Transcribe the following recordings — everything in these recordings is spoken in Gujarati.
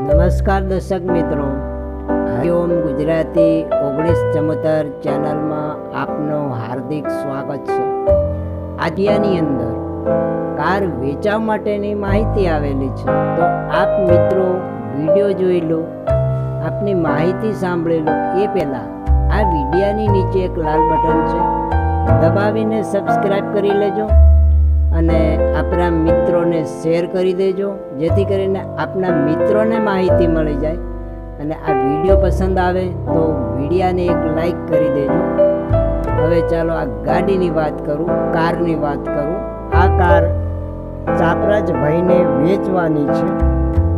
નમસ્કાર દર્શક મિત્રો, હરિઓમ ગુજરાતી 1974 ચેનલમાં આપનું હાર્દિક સ્વાગત છે। આજની અંદર કાર વેચાવ માટેની માહિતી આવેલી છે, તો આપ મિત્રો વિડીયો જોઈ લો, આપની માહિતી સાંભળી લો એ પહેલાં આ વિડીયાની નીચે એક લાલ બટન છે, દબાવીને સબસ્ક્રાઈબ કરી લેજો અને આપણા મિત્રોને શેર કરી દેજો, જેથી કરીને આપના મિત્રોને માહિતી મળી જાય। અને આ વિડીયો પસંદ આવે તો વિડીયાને એક લાઈક કરી દેજો। હવે ચાલો આ ગાડીની વાત કરું, કારની વાત કરું। આ કાર ચાપરાજભાઈને વેચવાની છે।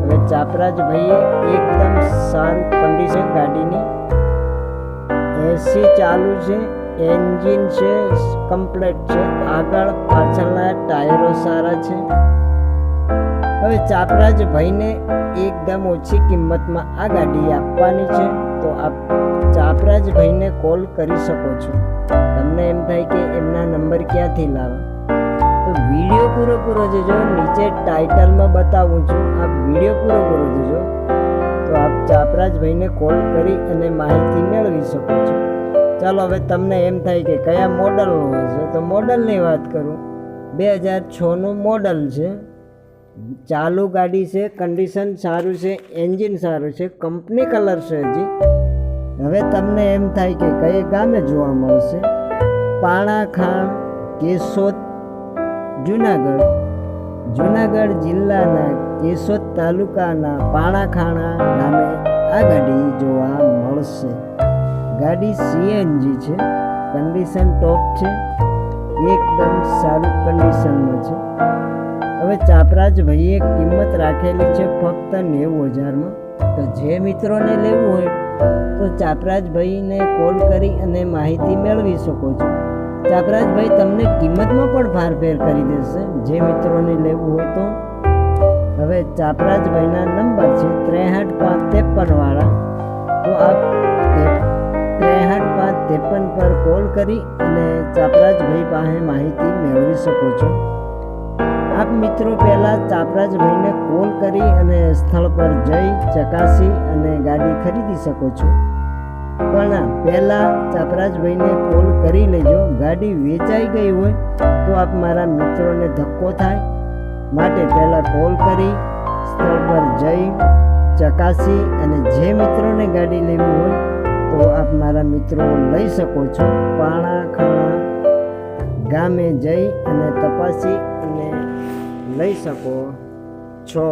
હવે ચાપરાજભાઈએ એકદમ સારું કન્ડિશન ગાડીની, એસી ચાલુ છે, એન્જિન છે કમ્પ્લીટ છે, આગળ પાછળના ટાયરો સારા છે। હવે ચાપરાજભાઈને એકદમ ઓછી કિંમતમાં આ ગાડી આપવાની છે, તો આપ ચાપરાજભાઈને કોલ કરી શકો છો। તમને એમ થાય કે એમના નંબર ક્યાંથી લાવવા, તો વિડીયો પૂરો જોજો, નીચે ટાઇટલમાં બતાવું છું, આપ વિડીયો પૂરો જોજો, તો આપ ચાપરાજભાઈને કોલ કરી અને માહિતી મેળવી શકો છો। ચાલો હવે તમને એમ થાય કે કયા મોડલનું હશે, તો મોડલની વાત કરું, 2006નું મોડલ છે, ચાલુ ગાડી છે, કન્ડિશન સારું છે, એન્જિન સારું છે, કંપની કલર છે હજી। હવે તમને એમ થાય કે કઈ ગામે જોવા મળશે, પાણાખાણ, કેશોદ, જુનાગઢ જિલ્લાના કેશોદ તાલુકાના પાણાખાણા ગામે આ ગાડી જોવા મળશે। ગાડી સીએનજી છે, કન્ડિશન ટોપ છે, એકદમ સારું કન્ડિશનમાં છે। હવે ચાપરાજભાઈએ કિંમત રાખેલી છે ફક્ત 90,000માં, તો જે મિત્રોને લેવું હોય તો ચાપરાજભાઈને કોલ કરી અને માહિતી મેળવી શકો છો। ચાપરાજભાઈ તમને કિંમતમાં પણ ફારફેર કરી દેશે જે મિત્રોને લેવું હોય તો। હવે ચાપરાજભાઈના નંબર છે 63 વાળા, તો આપ 63 પર કોલ કરી અને ચાપરાજભાઈ પાસે માહિતી મેળવી શકો છો। આપ મિત્રો પહેલાં ચાપરાજભાઈને કોલ કરી અને સ્થળ પર જઈ ચકાસી અને ગાડી ખરીદી શકો છો, પણ પહેલાં ચાપરાજભાઈને કોલ કરી લેજો। ગાડી વેચાઈ ગઈ હોય તો આપ મારા મિત્રોને ધક્કો થાય, માટે પહેલાં કોલ કરી સ્થળ પર જઈ ચકાસી અને જે મિત્રોને ગાડી લેવી હોય તો આપ મારા મિત્રો લઈ શકો છો। પાણાખાણા ગામે જઈ અને તપાસી અને લઈ શકો છો।